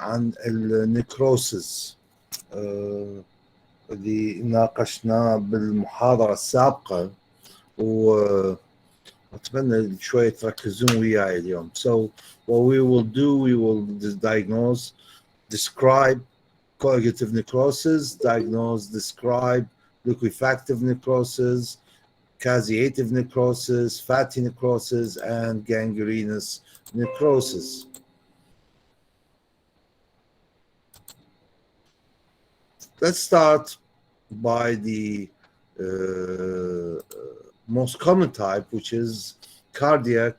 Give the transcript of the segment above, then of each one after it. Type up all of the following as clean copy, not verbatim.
عن النكروسز اللي ناقشناه بالمحاضرة السابقة، وأتمنى شوية تركزون وياي اليوم. So what we will do, we will diagnose, describe coagulative necrosis, diagnose, describe liquefactive necrosis, caseous necrosis, fatty necrosis, and gangrenous necrosis. Let's start by the most common type, which is cardiac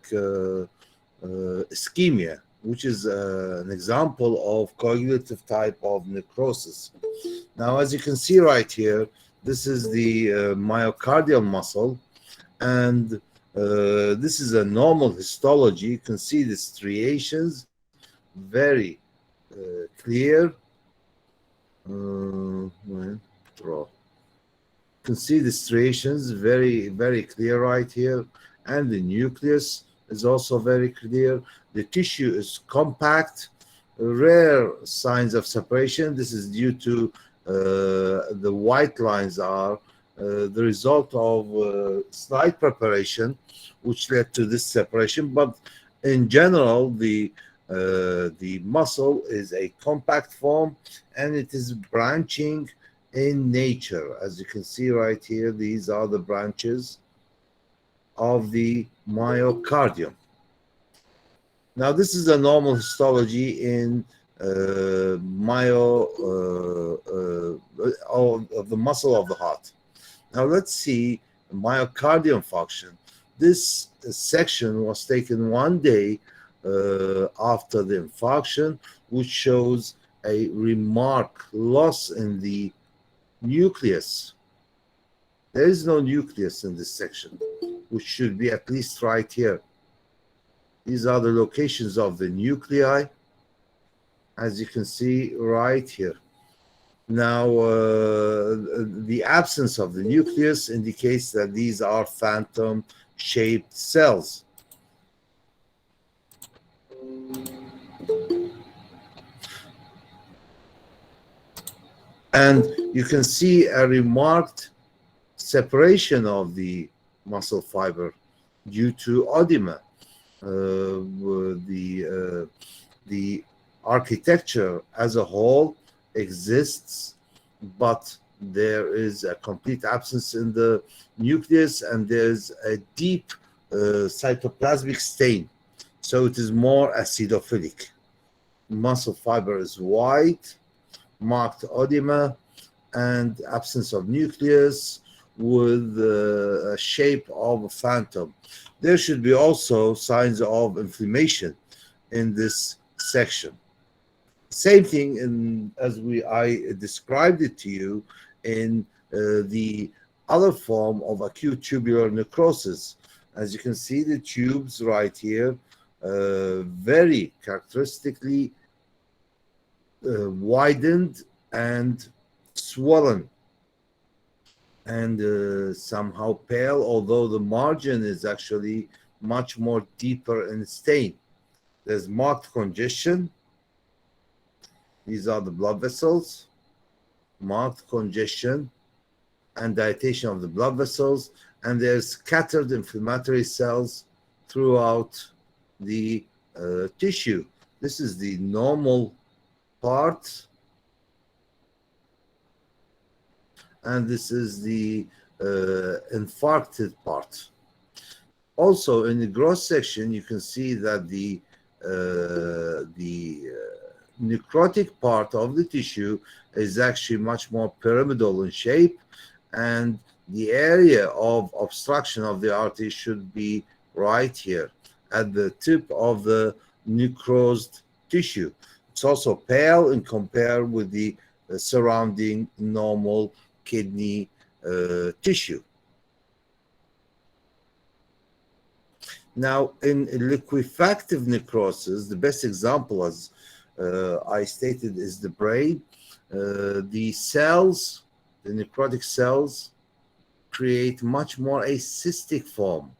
ischemia, which is an example of coagulative type of necrosis. Now, as you can see right here, this is the myocardial muscle, and this is a normal histology. You can see the striations very clear. Draw. You can see the striations very, very clear right here, and the nucleus is also very clear. The tissue is compact, rare signs of separation. This is due to the white lines are the result of slight preparation, which led to this separation. But in general, the muscle is a compact form, and it is branching in nature. As you can see right here, these are the branches of the myocardium. Now, this is a normal histology in of the muscle of the heart. Now, let's see myocardium function. This section was taken one day after the infarction, which shows a remarked loss in the nucleus. There is no nucleus in this section, which should be at least right here. These are the locations of the nuclei, as you can see right here. Now, the absence of the nucleus indicates that these are phantom-shaped cells. And you can see a remarked separation of the muscle fiber due to edema. The architecture as a whole exists, but there is a complete absence in the nucleus, and there's a deep cytoplasmic stain. So it is more acidophilic. Muscle fiber is white, marked edema, and absence of nucleus with a shape of a phantom. There should be also signs of inflammation in this section. Same thing as I described it to you in the other form of acute tubular necrosis. As you can see, the tubes right here, very characteristically widened and swollen, and somehow pale, although the margin is actually much more deeper in stain. There's marked congestion. These are the blood vessels, marked congestion and dilatation of the blood vessels, and there's scattered inflammatory cells throughout the tissue. This is the normal part, and this is the infarcted part. Also, in the gross section, you can see that the necrotic part of the tissue is actually much more pyramidal in shape, and the area of obstruction of the artery should be right here at the tip of the necrosed tissue. It's also pale in compared with the surrounding normal kidney tissue. Now, in liquefactive necrosis, the best example, as I stated, is the brain. The cells, the necrotic cells, create much more a cystic form.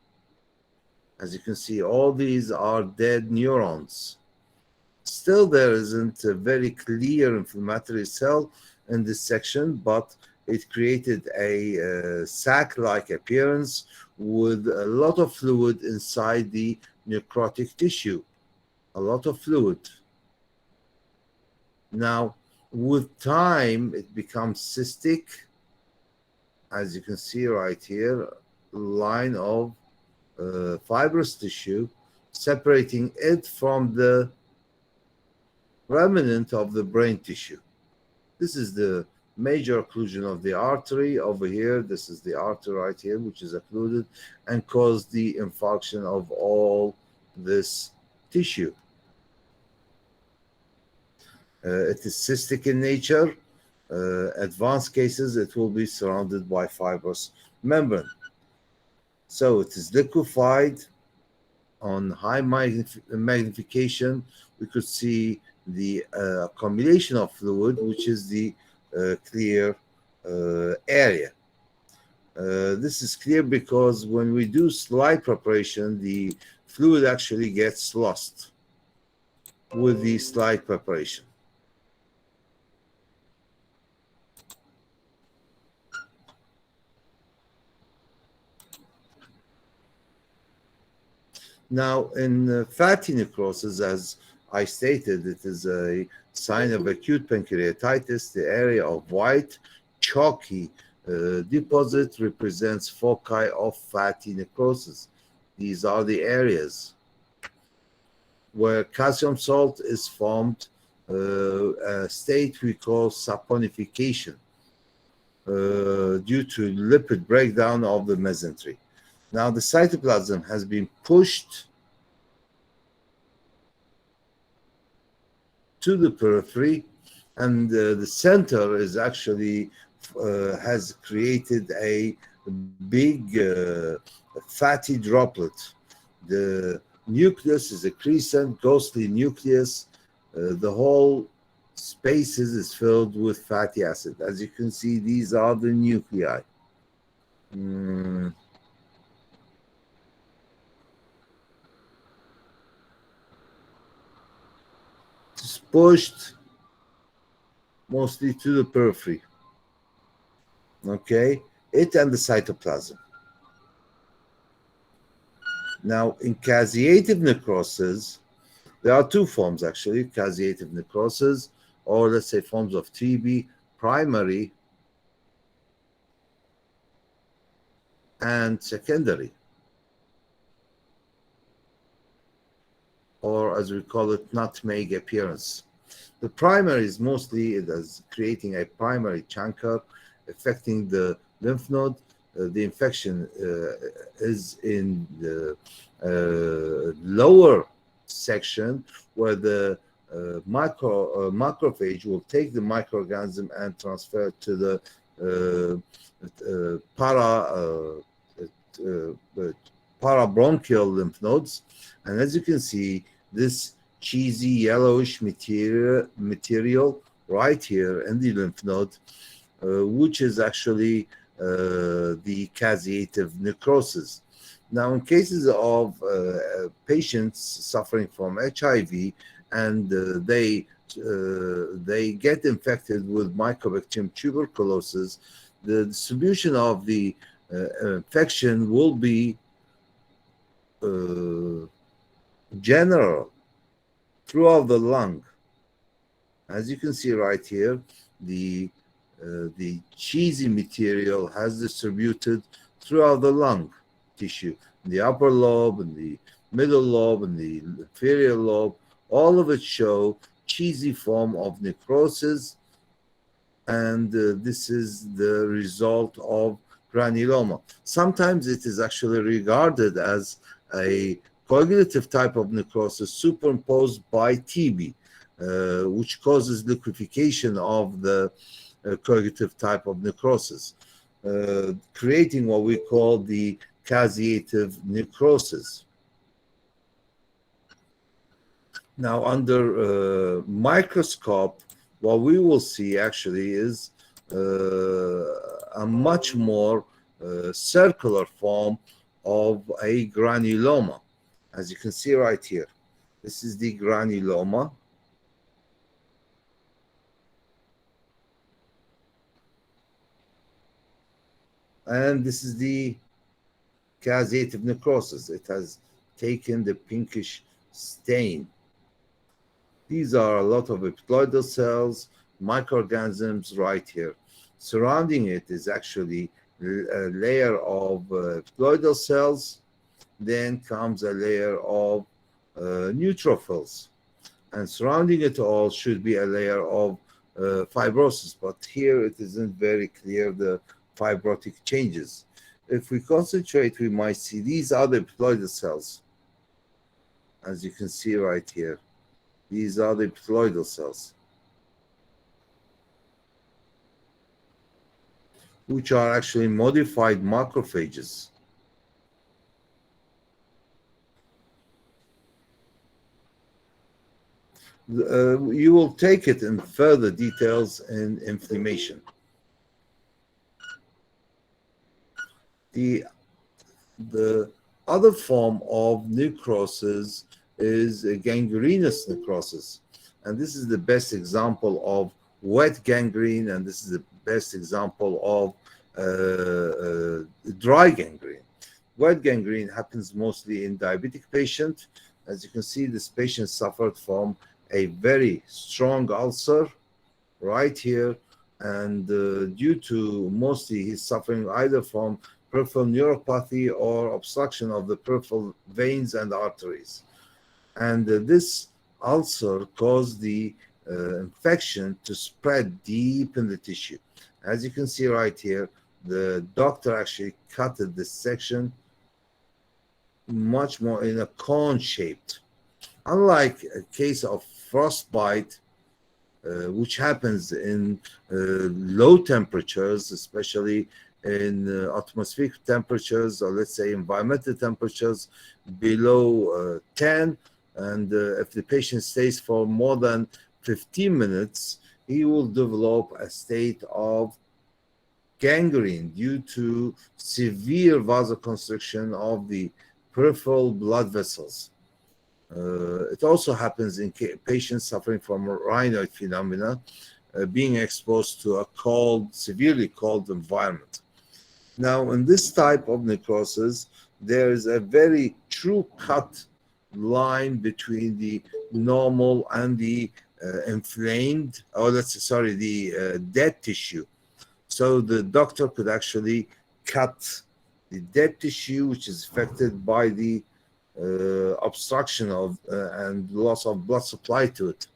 As you can see, all these are dead neurons. Still, there isn't a very clear inflammatory cell in this section, but it created a sac-like appearance with a lot of fluid inside the necrotic tissue, a lot of fluid. Now, with time, it becomes cystic, as you can see right here, line of fibrous tissue separating it from the remnant of the brain tissue. This is the major occlusion of the artery over here. This is the artery right here, which is occluded and caused the infarction of all this tissue. It is cystic in nature. Advanced cases, it will be surrounded by fibrous membrane. So it is liquefied. On high magnification, we could see the accumulation of fluid, which is the clear area. This is clear because when we do slide preparation, the fluid actually gets lost with the slide preparation. Now, in fatty necrosis, as I stated, it is a sign of acute pancreatitis. The area of white, chalky deposit represents foci of fatty necrosis. These are the areas where calcium salt is formed, a state we call saponification due to lipid breakdown of the mesentery. Now the cytoplasm has been pushed to the periphery, and the center is actually has created a big fatty droplet. The nucleus is a crescent, ghostly nucleus. The whole spaces is filled with fatty acid. As you can see, these are the nuclei. It's pushed mostly to the periphery. Okay, it and the cytoplasm. Now, in caseative necrosis, there are two forms actually, caseative necrosis, or let's say forms of TB, primary and secondary, or as we call it, nutmeg appearance. The primary is mostly it is creating a primary chancre affecting the lymph node. The infection is in the lower section where the macrophage will take the microorganism and transfer it to the parabronchial lymph nodes. And as you can see, this cheesy yellowish material right here in the lymph node, which is actually the caseative necrosis. Now, in cases of patients suffering from HIV and they get infected with Mycobacterium tuberculosis, the distribution of the infection will be general throughout the lung. As you can see right here, the cheesy material has distributed throughout the lung tissue, in the upper lobe, in the middle lobe, in the inferior lobe. All of it show cheesy form of necrosis, and this is the result of granuloma. Sometimes it is actually regarded as a coagulative type of necrosis superimposed by TB, which causes liquefaction of the coagulative type of necrosis, creating what we call the caseative necrosis. Now, under microscope, what we will see actually is a much more circular form of a granuloma. As you can see right here, this is the granuloma. And this is the caseous necrosis. It has taken the pinkish stain. These are a lot of epithelial cells, microorganisms right here. Surrounding it is actually a layer of epithelial cells. Then comes a layer of neutrophils. And surrounding it all should be a layer of fibrosis. But here it isn't very clear the fibrotic changes. If we concentrate, we might see these are the epithelial cells, as you can see right here. These are the epithelial cells, which are actually modified macrophages. You will take it in further details in inflammation. The other form of necrosis is a gangrenous necrosis. And this is the best example of wet gangrene, and this is the best example of dry gangrene. Wet gangrene happens mostly in diabetic patients. As you can see, this patient suffered from a very strong ulcer right here, and due to mostly he's suffering either from peripheral neuropathy or obstruction of the peripheral veins and arteries. And this ulcer caused the infection to spread deep in the tissue. As you can see right here, the doctor actually cut this section much more in a cone shaped. Unlike a case of frostbite, which happens in low temperatures, especially in atmospheric temperatures, or let's say environmental temperatures below 10. And if the patient stays for more than 15 minutes, he will develop a state of gangrene due to severe vasoconstriction of the peripheral blood vessels. It also happens in patients suffering from rhinoid phenomena, being exposed to a cold, severely cold environment. Now, in this type of necrosis, there is a very true cut line between the normal and the inflamed, or the dead tissue. So the doctor could actually cut the dead tissue, which is affected by the obstruction of and loss of blood supply to it.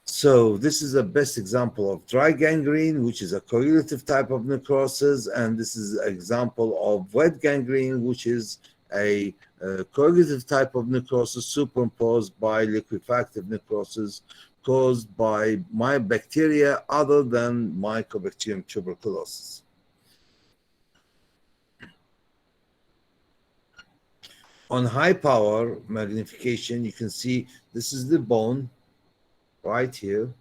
So this is the best example of dry gangrene, which is a coagulative type of necrosis, and this is an example of wet gangrene, which is a coagulative type of necrosis superimposed by liquefactive necrosis caused by bacteria other than Mycobacterium tuberculosis. On high power magnification, you can see this is the bone right here.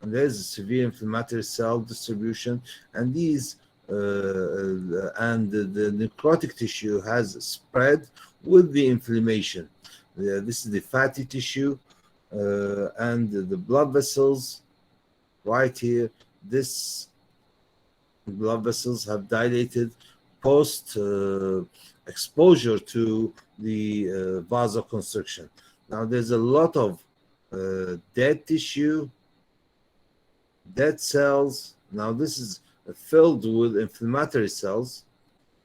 And there's a severe inflammatory cell distribution. And these and the necrotic tissue has spread with the inflammation. This is the fatty tissue and the blood vessels right here. This blood vessels have dilated post exposure to the vasoconstriction. Now there's a lot of dead tissue, dead cells. Now this is filled with inflammatory cells.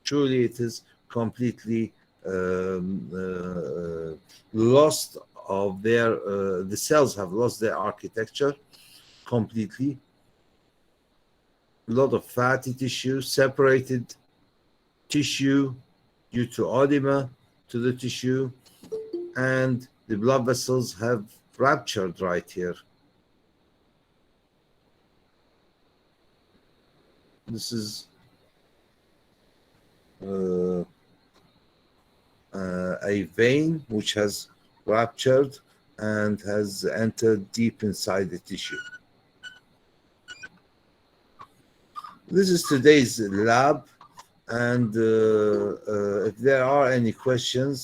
Truly it is completely lost of their, the cells have lost their architecture completely. A lot of fatty tissue, separated tissue due to edema to the tissue, and the blood vessels have ruptured right here. This is a vein which has ruptured and has entered deep inside the tissue. This is today's lab, and if there are any questions,